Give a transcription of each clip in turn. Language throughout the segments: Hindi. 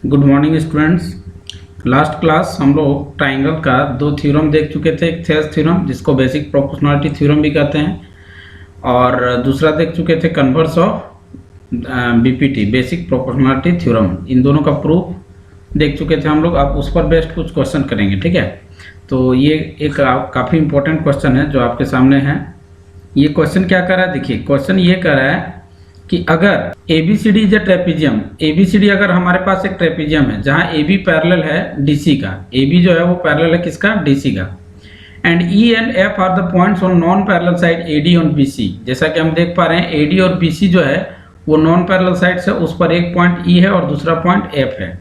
Good morning students. Last class हम लोग ट्राइंगल का दो थ्योरम देख चुके थे। एक थेस थ्योरम जिसको बेसिक प्रोपोर्शनलिटी थ्योरम भी कहते हैं, और दूसरा देख चुके थे converse of BPT basic proportionality theorem. इन दोनों का प्रूफ देख चुके थे हम लोग। अब उस पर बेस्ड कुछ क्वेश्चन करेंगे, ठीक है। तो ये एक काफ़ी इंपॉर्टेंट क्वेश्चन है जो आपके सामने है। ये क्वेश्चन क्या कर रहा है, देखिए क्वेश्चन ये कर रहा है कि अगर ABCD is a trapezium, ABCD अगर हमारे पास एक ट्रेपीजियम है जहां AB पैरेलल है DC का, AB जो है वो पैरेलल है किसका, DC का, and E and F are the points on non parallel side AD on BC। जैसा कि हम देख पा रहे हैं AD और BC जो है वो नॉन पैरेलल साइड से, उस पर एक पॉइंट E है और दूसरा पॉइंट F है।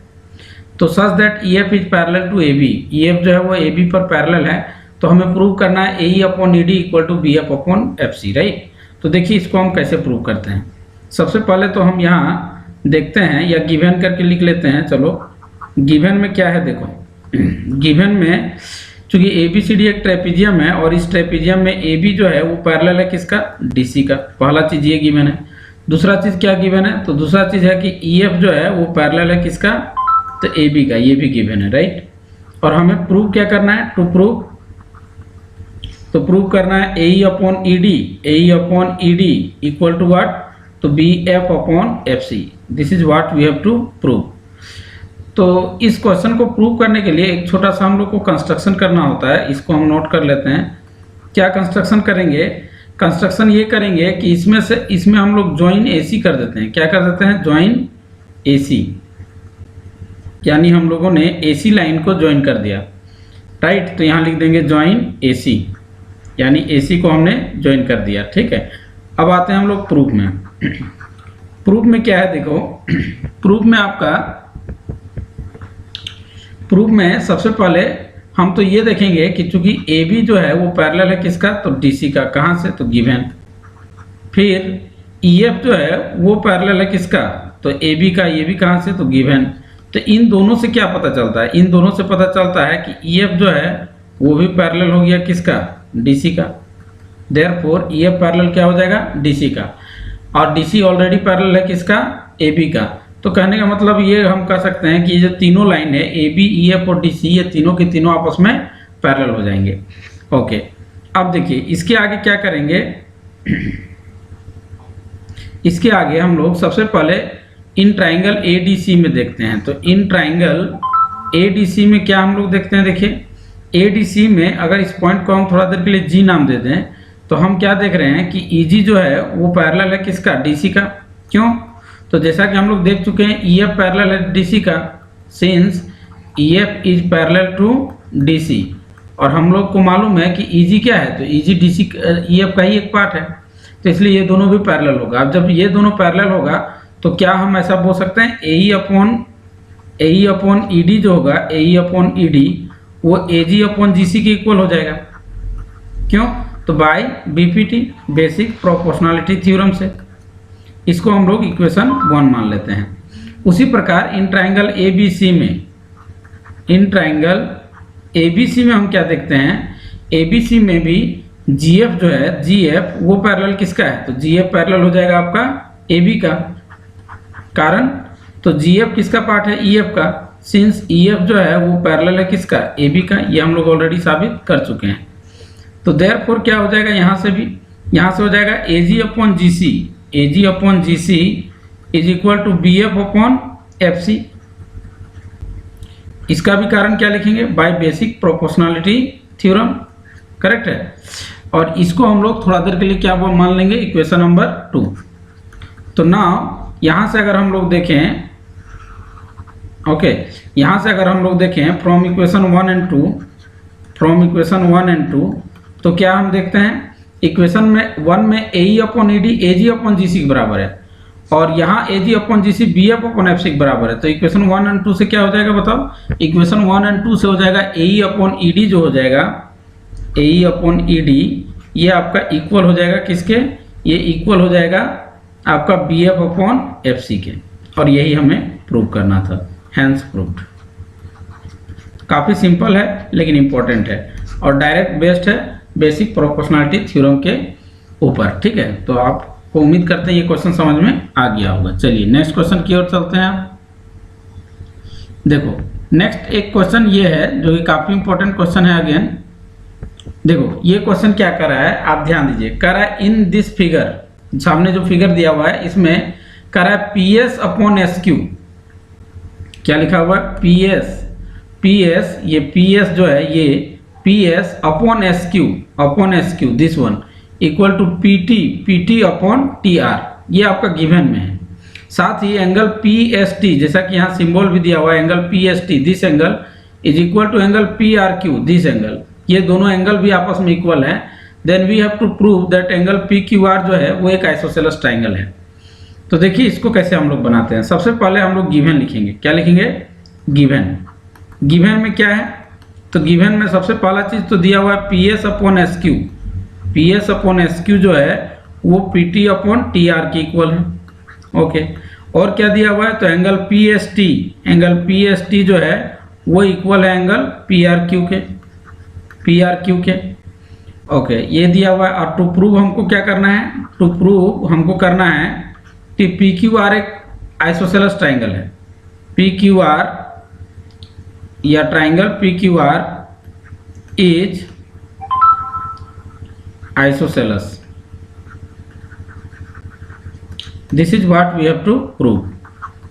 तो such that EF is parallel to AB, EF जो है वो AB पर पैरेलल है। तो हमें प्रूव करना है AE upon ED equal to BF upon FC, right. तो देखिए इसको हम कैसे प्रूव करते हैं। सबसे पहले तो हम यहाँ देखते हैं या गिवन करके लिख लेते हैं। चलो गिवन में क्या है, देखो गिवन में चूंकि ABCD एक ट्रेपीजियम है और इस ट्रेपीजियम में AB जो है वो पैरेलल है किसका, DC का। पहला चीज ये गिवन है। दूसरा चीज क्या गिवन है, तो दूसरा चीज है कि EF जो है वो पैरेलल है किसका, तो AB का। ये भी गिवन है, राइट। और हमें प्रूव क्या करना है, टू प्रूव करना है AE upon ED equal to what, तो BF upon FC। This is what we have to prove. तो इस क्वेश्चन को प्रूव करने के लिए एक छोटा सा हम लोग को कंस्ट्रक्शन करना होता है। इसको हम नोट कर लेते हैं। क्या कंस्ट्रक्शन करेंगे, कंस्ट्रक्शन ये करेंगे कि इसमें हम लोग ज्वाइन AC कर देते हैं। क्या कर देते हैं, ज्वाइन AC, यानी हम लोगों ने AC लाइन को ज्वाइन कर दिया, राइट। तो यहाँ लिख देंगे ज्वाइन AC, यानी AC को हमने ज्वाइन कर दिया, ठीक है। अब आते हैं हम लोग प्रूफ में। प्रूफ में क्या है, देखो प्रूफ में सबसे पहले हम तो ये देखेंगे कि चूंकि AB जो है वो पैरेलल है किसका, तो DC का। कहाँ से, तो गिवन। फिर EF जो है वो पैरेलल है किसका, तो AB का। ये भी कहाँ से, तो गिवन। तो इन दोनों से क्या पता चलता है, इन दोनों से पता चलता है कि EF जो है वो भी पैरेलल हो गया किसका, DC का। देयरफॉर EF पैरेलल क्या हो जाएगा, DC का, और DC ऑलरेडी पैरेलल है किसका, AB का। तो कहने का मतलब ये हम कह सकते हैं कि ये जो तीनों लाइन है AB, EF और DC, ये तीनों के तीनों आपस में पैरेलल हो जाएंगे। ओके, अब देखिए इसके आगे क्या करेंगे। इसके आगे हम लोग सबसे पहले इन ट्राइंगल ADC में देखते हैं। तो इन ट्राइंगल ADC में क्या हम लोग देखते हैं, देखिए ADC में अगर इस पॉइंट को हम थोड़ा देर के लिए G नाम दे दें तो हम क्या देख रहे हैं कि EG जो है वो पैरेलल है किसका, DC का। क्यों, तो जैसा कि हम लोग देख चुके हैं EF पैरेलल है DC का, since EF is parallel to DC। और हम लोग को मालूम है कि EG क्या है, तो EG DC EF का ही एक पार्ट है, तो इसलिए ये दोनों भी पैरेलल होगा। अब जब ये दोनों पैरेलल होगा तो क्या हम ऐसा बोल सकते हैं AE अपॉन ED जो होगा, AE अपॉन ED वो AG अपॉन GC के इक्वल हो जाएगा। क्यों, तो by BPT basic proportionality theorem से। इसको हम लोग इक्वेशन 1 मान लेते हैं। उसी प्रकार इन ट्राइंगल ABC में हम क्या देखते हैं, ABC में भी GF जो है, GF वो पैरेलल किसका है, तो GF पैरेलल हो जाएगा आपका AB का। कारण, तो GF किसका पार्ट है, EF का। सिंस EF जो है वो पैरेलल है किसका, AB का। ये हम लोग ऑलरेडी साबित कर चुके हैं। तो देयरफॉर क्या हो जाएगा, यहाँ से हो जाएगा AG upon GC is equal to BF upon FC। इसका भी कारण क्या लिखेंगे, by basic proportionality theorem, correct है। और इसको हम लोग थोड़ा देर के लिए क्या मान लेंगे, इक्वेशन नंबर 2। तो नाउ यहाँ से अगर हम लोग देखें, ओके, यहाँ से अगर हम लोग देखें फ्रॉम इक्वेशन 1 एंड 2, तो क्या हम देखते हैं इक्वेशन में 1 में AE upon ED AG upon GC के बराबर है, और यहाँ AG upon GC BF upon FC के बराबर है। तो इक्वेशन 1 एंड 2 से क्या हो जाएगा, बताओ। इक्वेशन 1 एंड 2 से हो जाएगा AE अपॉन ED जो हो जाएगा, AE अपॉन ED ये आपका इक्वल हो जाएगा किसके, ये इक्वल हो जाएगा आपका BF अपॉन FC के। और यही हमें प्रूव करना था, हैंस प्रूव्ड। काफ़ी सिंपल है लेकिन इंपॉर्टेंट है, और डायरेक्ट बेस्ड है बेसिक प्रोपोर्शनलिटी थ्योरम के ऊपर, ठीक है। तो आपको उम्मीद करते हैं ये क्वेश्चन समझ में आ गया होगा। चलिए नेक्स्ट क्वेश्चन की ओर चलते हैं। देखो नेक्स्ट एक क्वेश्चन ये है जो कि काफी इंपॉर्टेंट क्वेश्चन है अगेन। देखो ये क्वेश्चन क्या कर रहा है, आप ध्यान दीजिए। कर रहा है इन दिस फिगर, सामने जो फिगर दिया हुआ है इसमें कर रहा है PS अपॉन SQ। क्या लिखा हुआ है? PS, ये PS जो है ये PS upon SQ this one equal to PT upon TR, ये आपका गिवन में है। साथ ही एंगल PST, जैसा कि यहाँ सिंबल भी दिया हुआ है, angle PST this angle is equal to angle PRQ this angle, ये दोनों एंगल भी आपस में इक्वल है। Then we have to prove that angle PQR जो है वो एक आइसोसेलेस ट्राइंगल है। तो देखिए इसको कैसे हम लोग बनाते हैं। सबसे पहले हम लोग गिवन लिखेंगे। क्या लिखेंगे? गिवन में क्या है? तो गिवन में सबसे पहला चीज तो दिया हुआ है PS अपॉन SQ जो है वो PT अपॉन TR के इक्वल है। ओके, और क्या दिया हुआ है? तो एंगल PST जो है वो इक्वल है एंगल PRQ के। ओके, ये दिया हुआ है। और टू प्रूव हमको क्या करना है? टू प्रूव हमको करना है कि PQR एक आइसोसेलेस ट्राइंगल है। PQR या triangle PQR is isosceles. This is what we have to prove.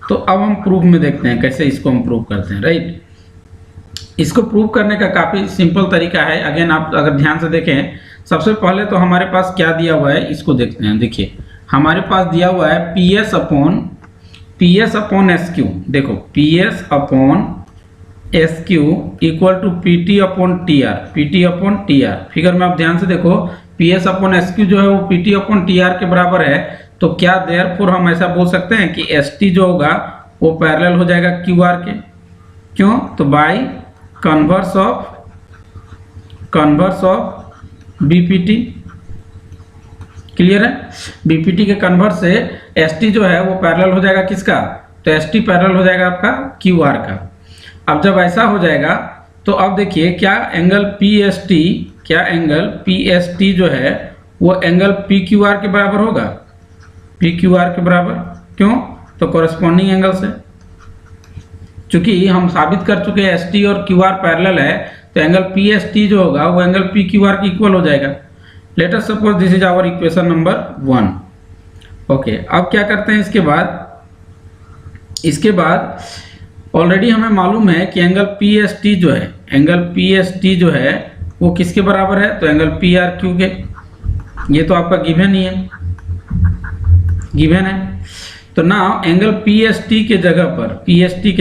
तो अब हम प्रूफ में देखते हैं कैसे इसको हम प्रूव करते हैं, राइट। इसको प्रूव करने का काफी सिंपल तरीका है। अगेन आप अगर ध्यान से देखें, सबसे पहले तो हमारे पास क्या दिया हुआ है इसको देखते हैं। देखिए हमारे पास दिया हुआ है PS अपॉन SQ। देखो PS upon SQ equal to PT upon TR। Figure में आप ध्यान से देखो, PS अपॉन SQ जो है वो PT अपॉन TR के बराबर है। तो क्या देयरफॉर हम ऐसा बोल सकते हैं कि ST जो होगा वो पैरेलल हो जाएगा QR के। क्यों? तो by converse of BPT। Clear है? BPT के कन्वर्स से ST जो है वो पैरेलल हो जाएगा किसका? तो ST पैरेलल हो जाएगा आपका QR का। अब जब ऐसा हो जाएगा तो अब देखिए क्या एंगल PST जो है वो एंगल PQR के बराबर होगा? PQR के बराबर। क्यों? तो कॉरेस्पॉन्डिंग एंगल से, चूंकि हम साबित कर चुके हैं ST और QR पैरेलल है, तो एंगल PST जो होगा वो एंगल PQR के इक्वल हो जाएगा। Let us suppose this is our equation number 1। Okay, अब क्या करते हैं इसके बाद ऑलरेडी हमें मालूम है कि एंगल PST जो है वो किसके बराबर है? तो एंगल PRQ के। ये तो आपका गिवन ही है, गिवन है। तो ना एंगल PST के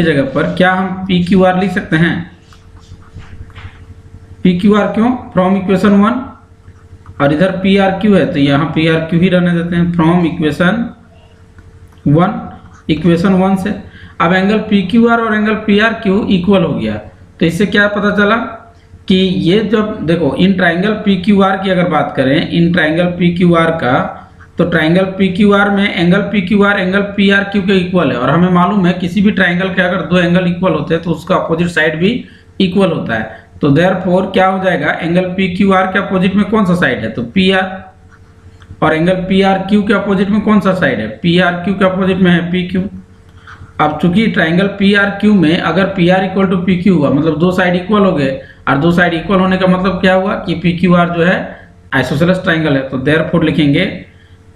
जगह पर क्या हम PQR लिख सकते हैं? PQR क्यों? फ्रॉम इक्वेशन 1, और इधर PRQ है तो यहाँ PRQ ही रहने देते हैं, फ्रॉम इक्वेशन 1 से। अब एंगल PQR और एंगल PRQ इक्वल हो गया, तो इससे क्या पता चला कि ये जब देखो इन ट्राइंगल PQR की अगर बात करें, इन ट्राइंगल PQR का, तो ट्राइंगल PQR में एंगल PQR एंगल PRQ के इक्वल है। और हमें मालूम है किसी भी ट्राइंगल के अगर दो एंगल इक्वल होते हैं तो उसका अपोजिट साइड भी इक्वल होता है। तो देयरफॉर क्या हो जाएगा? एंगल PQR के अपोजिट में कौन सा साइड है? तो PR। और एंगल PRQ के अपोजिट में कौन सा साइड है? PRQ के अपोजिट में है PQ। अब चूंकि ट्राइंगल PRQ में अगर PR इक्वल टू PQ हुआ, मतलब दो साइड इक्वल हो गए, और दो साइड इक्वल होने का मतलब क्या हुआ कि PQR जो है आइसोसेलेस ट्राइंगल है। तो देयरफॉर लिखेंगे,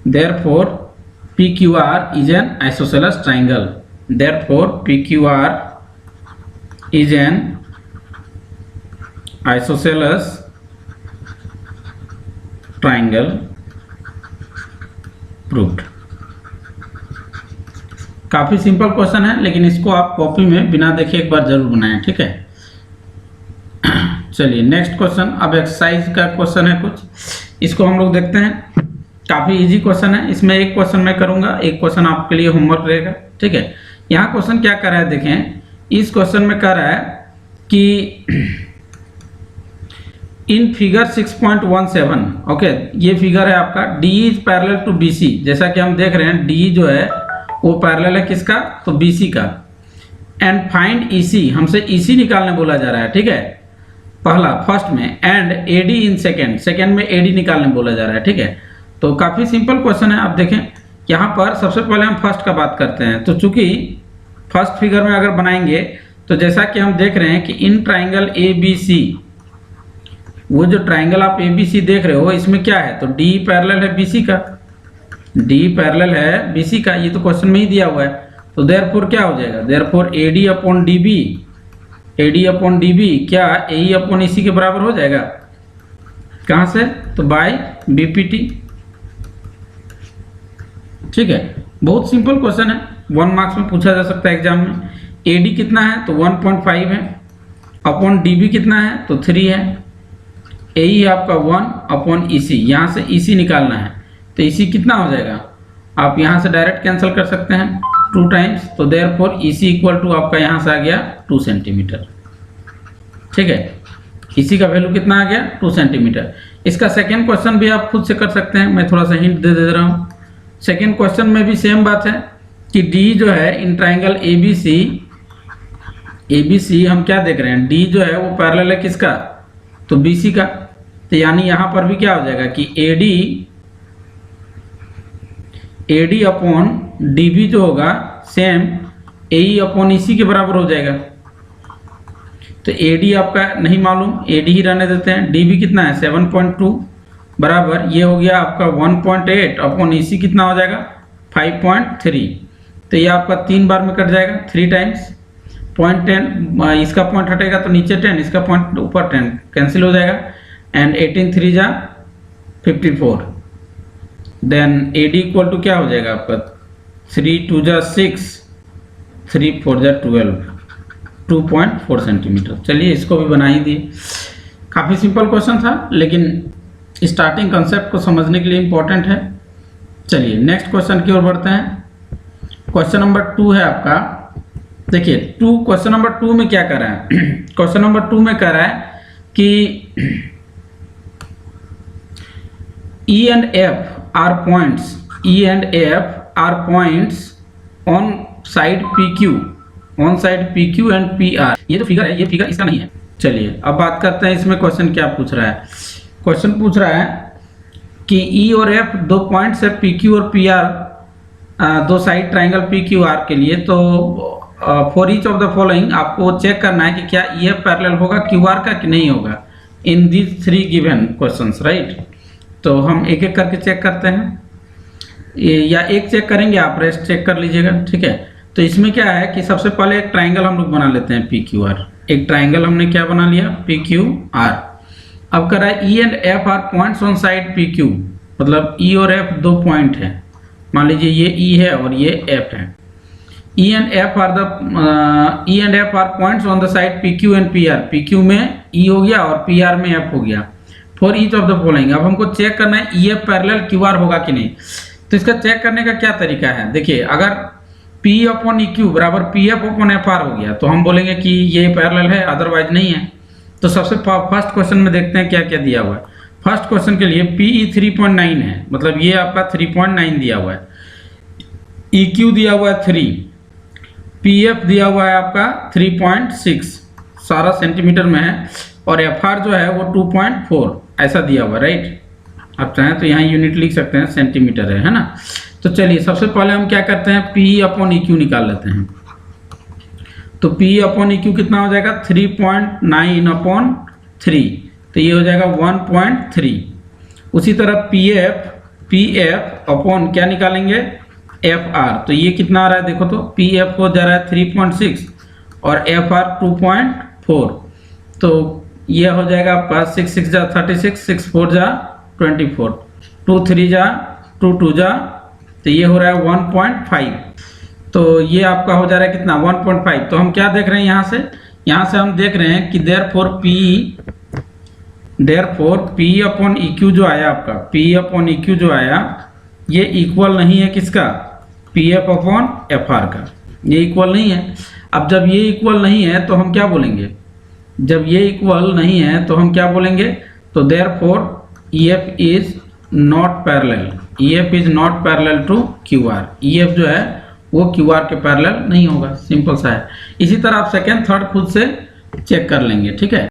therefore PQR is an isosceles triangle. Therefore PQR is an isosceles triangle proved. काफी सिंपल क्वेश्चन है, लेकिन इसको आप कॉपी में बिना देखे एक बार जरूर बनाएं, ठीक है। चलिए नेक्स्ट क्वेश्चन। अब एक्सरसाइज का क्वेश्चन है कुछ, इसको हम लोग देखते हैं। काफी इजी क्वेश्चन है, इसमें एक क्वेश्चन मैं करूंगा, एक क्वेश्चन आपके लिए होमवर्क रहेगा, ठीक है। यहाँ क्वेश्चन क्या कर रहा है देखें, इस क्वेश्चन में कह रहा है कि इन फिगर 6.17, ओके, ये फिगर है आपका, D is parallel to BC। जैसा कि हम देख रहे हैं D जो है वो पैरेलल है किसका? तो BC का। एंड फाइंड EC, हमसे EC निकालने बोला जा रहा है, ठीक है, फर्स्ट में। एंड AD इन सेकेंड में AD निकालने बोला जा रहा है, ठीक है। तो काफी सिंपल क्वेश्चन है। आप देखें यहाँ पर सबसे पहले हम फर्स्ट का बात करते हैं। तो चूंकि फर्स्ट फिगर में अगर बनाएंगे तो जैसा कि हम देख रहे हैं कि in triangle A B C, वो जो ट्राइंगल आप ए बी सी देख रहे हो इसमें क्या है, तो डी पैरेलल है बी सी का, डी पैरेलल है बी सी का, ये तो क्वेश्चन में ही दिया हुआ है। तो देयरफॉर क्या हो जाएगा, therefore A D upon D B, A D upon D B क्या ए ई अपॉन ई सी के बराबर हो जाएगा, कहाँ से, तो बाय बी पी टी। ठीक है, बहुत सिंपल क्वेश्चन है, 1 मार्क्स में पूछा जा सकता है एग्जाम में। ए डी कितना है, तो 1.5 है, अपॉन डी बी कितना है, तो 3 है, ए ई आपका 1 अपॉन ई सी, यहाँ से ई सी निकालना है, तो ई सी कितना हो जाएगा, आप यहाँ से डायरेक्ट कैंसिल कर सकते हैं 2 टाइम्स, तो therefore E C equal to आपका यहाँ से आ गया 2 सेंटीमीटर। ठीक है, ई सी का वैल्यू कितना आ गया, 2 सेंटीमीटर। इसका सेकेंड क्वेश्चन भी आप खुद से कर सकते हैं, मैं थोड़ा सा हिंट दे रहा हूँ। सेकेंड क्वेश्चन में भी सेम बात है कि डी जो है in triangle A B C हम क्या देख रहे हैं, डी जो है वो पैरेलल है किसका, तो बी सी का। तो यानी यहाँ पर भी क्या हो जाएगा कि A D upon D B जो होगा सेम ए ई अपॉन ई सी के बराबर हो जाएगा। तो ए डी आपका नहीं मालूम, ए डी ही रहने देते हैं, डी बी कितना है 7.2 बराबर ये हो गया आपका 1.8 अपॉन ई सी कितना हो जाएगा 5.3। तो ये आपका 3 बार में कट जाएगा, 3 टाइम्स 0.10, इसका पॉइंट हटेगा तो नीचे 10, इसका पॉइंट ऊपर 10 कैंसिल हो जाएगा, एंड 18 3 जा 54। Then A D equal to क्या हो जाएगा आपका 3 2 जा 6, 3 4 जा 12, 2.4 सेंटीमीटर। चलिए इसको भी बना ही दिए। काफ़ी सिंपल क्वेश्चन था, लेकिन स्टार्टिंग कंसेप्ट को समझने के लिए इम्पोर्टेंट है। चलिए नेक्स्ट क्वेश्चन की ओर बढ़ते हैं। क्वेश्चन नंबर 2 है आपका। देखिए क्वेश्चन नंबर 2 में क्या कर रहा है क्वेश्चन नंबर 2 में कह रहा है कि E and F are points, E and F are points on side PQ, on side PQ and PR। ये जो फिगर है ये फिगर इसका नहीं है। चलिए अब बात करते हैं इसमें क्वेश्चन क्या पूछ रहा है। क्वेश्चन पूछ रहा है कि E और F 2 पॉइंट्स है PQ और PR, 2 साइड ट्राइंगल PQR के लिए। तो for each of the following आपको चेक करना है कि क्या EF पैरेलल होगा QR का कि नहीं होगा in these 3 given questions, right. तो हम एक एक करके चेक करते हैं, या एक चेक करेंगे, आप रेस्ट चेक कर लीजिएगा। ठीक है, तो इसमें क्या है कि सबसे पहले एक ट्राइंगल हम लोग बना लेते हैं PQR। एक ट्राइंगल हमने क्या बना लिया PQR। अब कर रहा है E and F are points on side PQ, मतलब E और F 2 पॉइंट है। मान लीजिए ये E है और ये F है। E and F are points on the side PQ and PR। PQ में E हो गया और PR में F हो गया। For each of the following, अब हमको चेक करना है EF पैरेलल QR होगा कि नहीं। तो इसका चेक करने का क्या तरीका है, देखिए अगर P अपॉन EQ बराबर PF अपॉन FR हो गया तो हम बोलेंगे कि ये पैरेलल है, अदरवाइज नहीं है। तो सबसे फर्स्ट क्वेश्चन में देखते हैं क्या क्या दिया हुआ है। फर्स्ट क्वेश्चन के लिए PE 3.9 है, मतलब ये आपका 3.9 दिया हुआ है। EQ दिया हुआ है 3, PF दिया हुआ है आपका 3.6 सारा सेंटीमीटर में है, और FR जो है वो 2.4 ऐसा दिया हुआ, राइट। आप चाहें तो यहाँ यूनिट लिख सकते हैं, सेंटीमीटर है ना। तो चलिए सबसे पहले हम क्या करते हैं PE अपॉन EQ निकाल लेते हैं। तो PE अपॉन EQ कितना हो जाएगा 3.9 अपॉन 3, तो ये हो जाएगा 1.3। उसी तरह PF अपॉन क्या निकालेंगे FR, तो ये कितना आ रहा है देखो, तो PF हो जा रहा है 3.6 और FR 2.4। तो ये हो जाएगा आपका 6 6 जा 36, 6 4 जा 24, 2 3 जा 2 2 जा, तो ये हो रहा है 1.5। तो ये आपका हो जा रहा है कितना 1.5। तो हम क्या देख रहे हैं यहाँ से हम देख रहे हैं कि देयरफॉर PE अपॉन EQ जो आया आपका, PE अपॉन EQ जो आया ये इक्वल नहीं है किसका, PF अपॉन FR का, ये इक्वल नहीं है। अब जब ये इक्वल नहीं है तो हम क्या बोलेंगे, जब ये इक्वल नहीं है तो हम क्या बोलेंगे, तो therefore EF is not parallel, EF is not parallel to QR। EF जो है वो QR के पैरेलल नहीं होगा, सिंपल सा है। इसी तरह आप सेकेंड थर्ड खुद से चेक कर लेंगे, ठीक है।